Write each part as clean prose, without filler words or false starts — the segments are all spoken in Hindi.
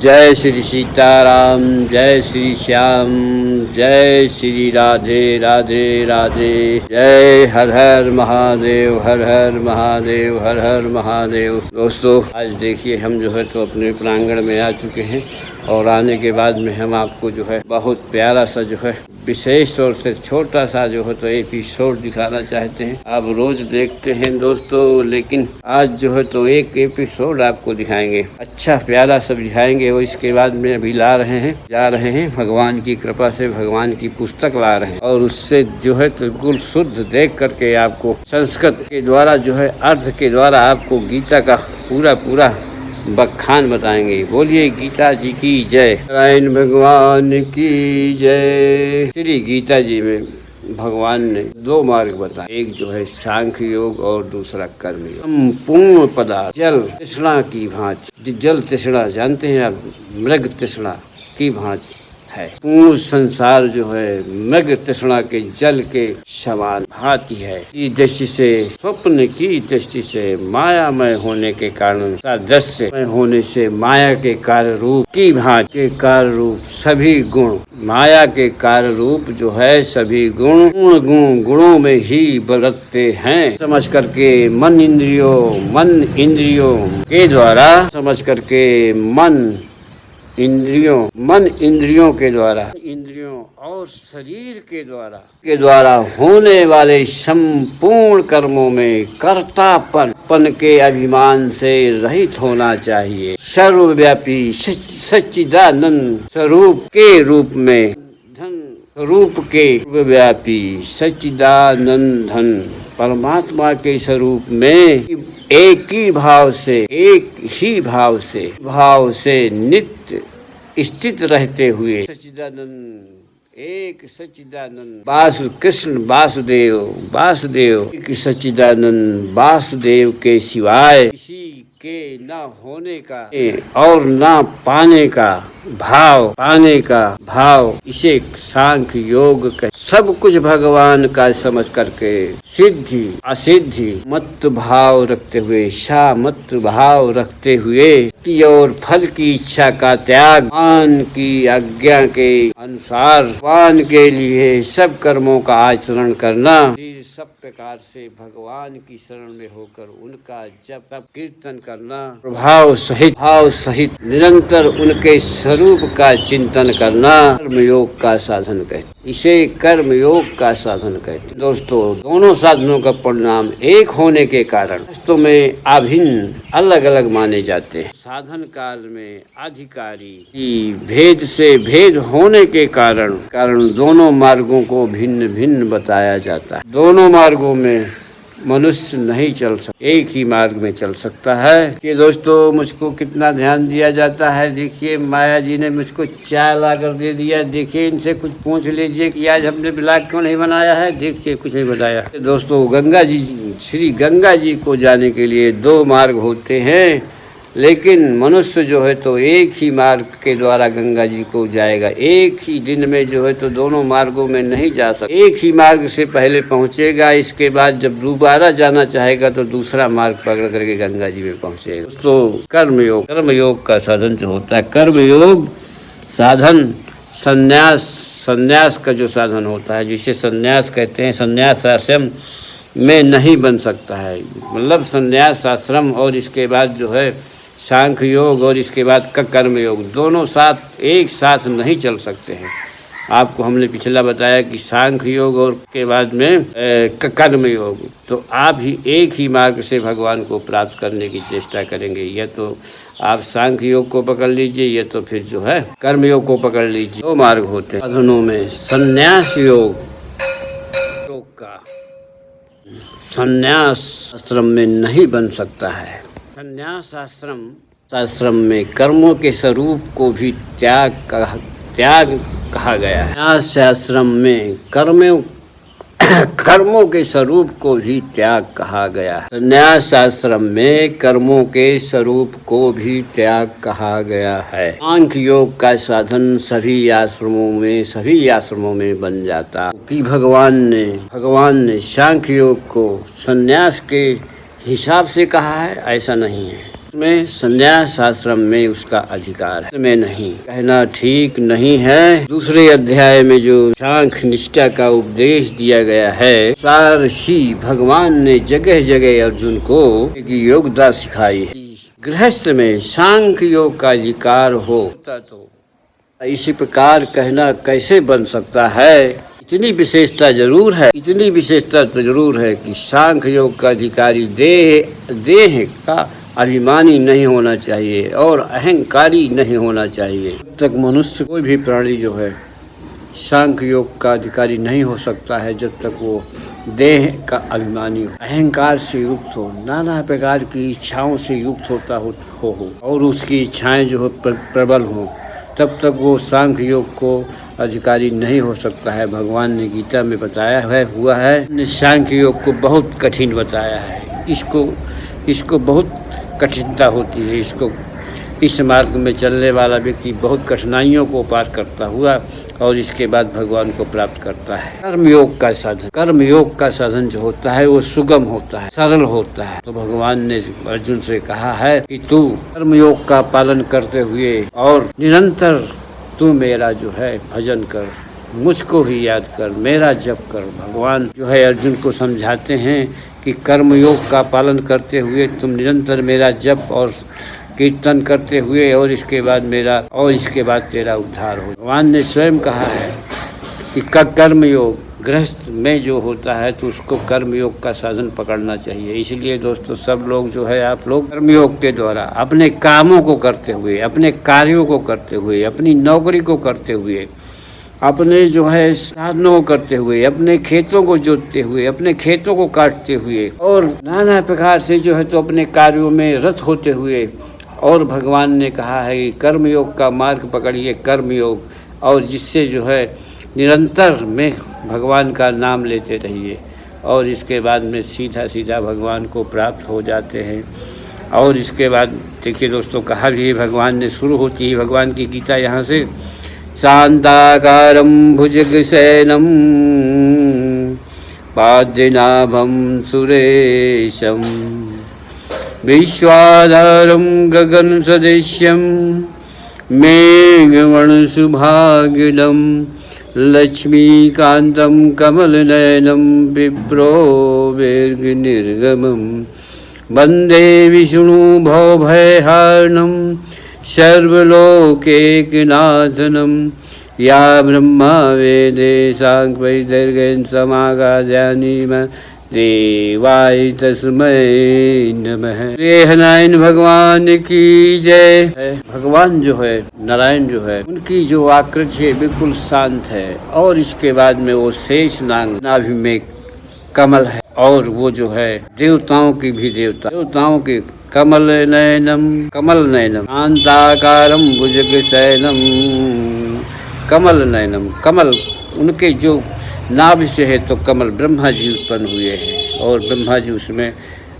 जय श्री सीताराम, जय श्री श्याम, जय श्री राधे राधे राधे। जय हर हर महादेव, हर हर महादेव, हर हर महादेव। दोस्तों, आज देखिए हम जो है तो अपने प्रांगण में आ चुके हैं और आने के बाद में हम आपको जो है बहुत प्यारा सा जो है विशेष तौर से छोटा सा जो है तो एपिसोड दिखाना चाहते हैं। आप रोज देखते हैं दोस्तों, लेकिन आज जो है तो एक एपिसोड आपको दिखाएंगे, अच्छा प्यारा सा दिखाएंगे। और इसके बाद में अभी जा रहे हैं भगवान की कृपा से भगवान की पुस्तक ला रहे हैं और उससे जो है तो बिल्कुल शुद्ध देख करके आपको संस्कृत के द्वारा जो है अर्थ के द्वारा आपको गीता का पूरा बखान बताएंगे। बोलिए गीता जी की जय, नारायण भगवान की जय। श्री गीता जी में भगवान ने दो मार्ग बताए, एक जो है सांख्य योग और दूसरा कर्म योग। संपूर्ण पदार्थ जल तृष्णा की भांति, जल तृष्णा जानते हैं आप, मृग तृष्णा की भांति है। पूर्ण संसार जो है मृग तृष्णा के जल के समान भांति है। इस दृष्टि से, स्वप्न की दृष्टि से, मायामय होने के कारण, दृश्य होने से माया के कार्य रूप की भांति के कार्य रूप सभी गुण, माया के कार्य रूप जो है सभी गुणों में ही बरतते हैं। समझ करके मन इंद्रियों के द्वारा, समझ करके मन इंद्रियों के द्वारा, इंद्रियों और शरीर के द्वारा होने वाले संपूर्ण कर्मों में कर्तापन के अभिमान से रहित होना चाहिए। सर्वव्यापी सच्चिदानंद स्वरूप के रूप में रूप के व्यापी सच्चिदानंद धन परमात्मा के स्वरूप में एक ही भाव से नित्य स्थित रहते हुए सच्चिदानंद कृष्ण वासुदेव एक सच्चिदानंद वासुदेव के सिवाय किसी के न होने का और न पाने का भाव इसे सांख्य योग का सब कुछ भगवान का समझ करके सिद्धि असिद्धि मत भाव रखते हुए और फल की इच्छा का त्याग, भगवान की आज्ञा के अनुसार भगवान के लिए सब कर्मों का आचरण करना, सब प्रकार से भगवान की शरण में होकर उनका जप तप कीर्तन करना, भाव सहित निरंतर उनके स्वरूप का चिंतन करना कर्मयोग का साधन कहते। इसे कर्मयोग का साधन कहते। दोस्तों, दोनों साधनों का परिणाम एक होने के कारण वास्तव में अभिन्न अलग अलग माने जाते हैं। साधन काल में अधिकारी की भेद होने के कारण दोनों मार्गों को भिन्न बताया जाता है। दोनों मार्गों में मनुष्य नहीं चल सकता, एक ही मार्ग में चल सकता है। कि दोस्तों, मुझको कितना ध्यान दिया जाता है। देखिए, माया जी ने मुझको चाय ला कर दे दिया। देखिए, इनसे कुछ पूछ लीजिए कि आज हमने ब्लॉग क्यों नहीं बनाया है। देखिए, कुछ नहीं बताया। दोस्तों, श्री गंगा जी को जाने के लिए दो मार्ग होते हैं, लेकिन मनुष्य जो है तो एक ही मार्ग के द्वारा गंगा जी को जाएगा। एक ही दिन में जो है तो दोनों मार्गों में नहीं जा सकता। एक ही मार्ग से पहले पहुंचेगा, इसके बाद जब दोबारा जाना चाहेगा तो दूसरा मार्ग पकड़ करके गंगा जी में पहुंचेगा। तो कर्मयोग का साधन जो होता है, कर्मयोग साधन संन्यास का जो साधन होता है, जिसे संन्यास कहते हैं, संन्यास आश्रम में नहीं बन सकता है। मतलब संन्यास आश्रम और इसके बाद जो है सांख्य योग और इसके बाद कर्म योग दोनों एक साथ नहीं चल सकते हैं। आपको हमने पिछला बताया कि सांख्य योग और के बाद में कर्म योग, तो आप ही एक ही मार्ग से भगवान को प्राप्त करने की चेष्टा करेंगे। या तो आप सांख्य योग को पकड़ लीजिए, या तो फिर जो है कर्म योग को पकड़ लीजिए। दो मार्ग होते हैं साधनों में। संन्यास योग का संन्यास आश्रम में नहीं बन सकता है। संन्यास आश्रम में कर्मों के स्वरूप को भी त्याग कहा गया है। संन्यास आश्रम में कर्मों के स्वरूप को भी त्याग कहा गया है। संन्यास आश्रम में कर्मों के स्वरूप को भी त्याग कहा गया है। सांख्य योग का साधन सभी आश्रमों में बन जाता है कि भगवान ने सांख्य योग को संन्यास के हिसाब से कहा है, ऐसा नहीं है। में संन्यास आश्रम में उसका अधिकार है, में नहीं। कहना ठीक नहीं है। दूसरे अध्याय में जो सांख्य निष्ठा का उपदेश दिया गया है, सार ही भगवान ने जगह जगह अर्जुन को एक योग्यता सिखाई। गृहस्थ में सांख्य योग का अधिकार हो तो इसी प्रकार कहना कैसे बन सकता है। इतनी विशेषता जरूर है, इतनी विशेषता तो जरूर है कि सांख्य योग का अधिकारी देह का अभिमानी नहीं होना चाहिए और अहंकारी नहीं होना चाहिए। जब तक मनुष्य कोई भी प्राणी जो है सांख्य योग का अधिकारी नहीं हो सकता है जब तक वो देह का अभिमानी हो, अहंकार से युक्त हो, नाना प्रकार की इच्छाओं से युक्त होता हो और उसकी इच्छाएं जो हो प्रबल हों, तब तक वो सांख्य योग को अधिकारी नहीं हो सकता है। भगवान ने गीता में बताया हुआ है, सांख्य योग को बहुत कठिन बताया है। इसको बहुत कठिनता होती है। इस मार्ग में चलने वाला व्यक्ति बहुत कठिनाइयों को पार करता हुआ और इसके बाद भगवान को प्राप्त करता है। कर्मयोग का साधन जो होता है वो सुगम होता है, सरल होता है। तो भगवान ने अर्जुन से कहा है कि तू कर्मयोग का पालन करते हुए और निरंतर तू मेरा जो है भजन कर, मुझको ही याद कर, मेरा जप कर। भगवान जो है अर्जुन को समझाते हैं कि कर्मयोग का पालन करते हुए तुम निरंतर मेरा जप और कीर्तन करते हुए और इसके बाद तेरा उद्धार हो। भगवान ने स्वयं कहा है कि कर्मयोग गृहस्थ में जो होता है तो उसको कर्मयोग का साधन पकड़ना चाहिए। इसलिए दोस्तों सब लोग जो है आप लोग कर्मयोग के द्वारा अपने कामों को करते हुए, अपने कार्यों को करते हुए, अपनी नौकरी को करते हुए, अपने जो है साधनों को करते हुए, अपने खेतों को जोतते हुए, अपने खेतों को काटते हुए और नाना प्रकार से जो है तो अपने कार्यों में रत होते हुए, और भगवान ने कहा है कि कर्मयोग का मार्ग पकड़िए, कर्मयोग, और जिससे जो है निरंतर में भगवान का नाम लेते रहिए और इसके बाद में सीधा भगवान को प्राप्त हो जाते हैं। और इसके बाद देखिए दोस्तों कहा भी भगवान ने, शुरू होती है भगवान की गीता यहाँ से, शांताकारं भुजगशयनं पाद्यनाभं सुरेशं विश्वाधारं गगनसदृश्यं मेघवर्णशुभांगिनं लक्ष्मीकान्तं कमलनयनं विप्रो वेर्गनिर्गमं वन्दे विष्णु भवभयहारिणं सर्वलोकैकनाथनं या ब्रह्मा वेदे साङ्ख्यवैदर्गेन समागाद्यानि देवाय तस्मै नमः। नारायण भगवान की जय। भगवान जो है नारायण जो है उनकी जो आकृति है बिल्कुल शांत है और इसके बाद में वो शेष नाभि में कमल है और वो जो है देवताओं की भी देवताओं के कमल नयनम शांताकारं भुजगशयनं कमल नयनम, कमल उनके जो नाभि से है तो कमल ब्रह्मा जी उत्पन्न हुए हैं और ब्रह्मा जी उसमें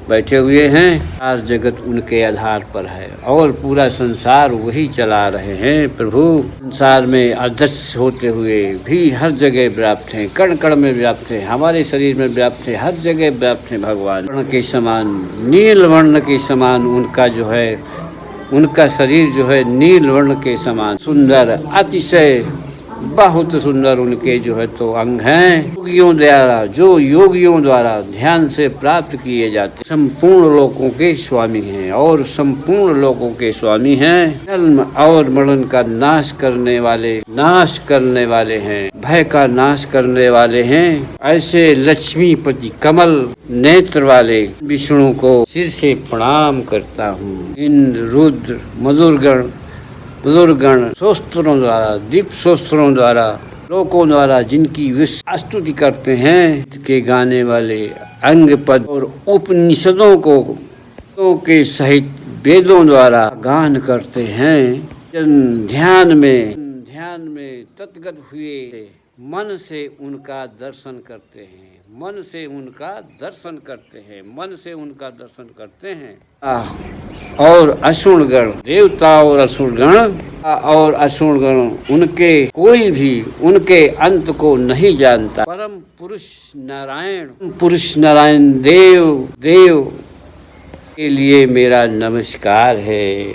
बैठे हुए हैं। सारा जगत उनके आधार पर है और पूरा संसार वही चला रहे हैं। प्रभु संसार में अध्यक्ष होते हुए भी हर जगह व्याप्त हैं, कण कण में व्याप्त हैं, हमारे शरीर में व्याप्त हैं, हर जगह व्याप्त हैं। भगवान वर्ण के समान, नील वर्ण के समान उनका जो है, उनका शरीर जो है नील वर्ण के समान सुंदर, अतिशय बहुत सुंदर उनके जो है तो अंग हैं। योगियों द्वारा ध्यान से प्राप्त किए जाते संपूर्ण लोकों के स्वामी हैं और संपूर्ण लोकों के स्वामी हैं। जन्म और मरण का नाश करने वाले हैं, भय का नाश करने वाले हैं। ऐसे लक्ष्मीपति कमल नेत्र वाले विष्णु को सिर से प्रणाम करता हूँ। इंद्र, रुद्र, बुजुर्गण शस्त्रों द्वारा, दीप शस्त्रों द्वारा, लोकों द्वारा जिनकी स्तुति करते हैं के गाने वाले अंग पद और उपनिषदों को के सहित वेदों द्वारा गान करते हैं। ध्यान में तत्गत हुए मन से उनका दर्शन करते हैं। और असुरगण, देवता और असुरगण उनके कोई भी उनके अंत को नहीं जानता। परम पुरुष नारायण देव के लिए मेरा नमस्कार है।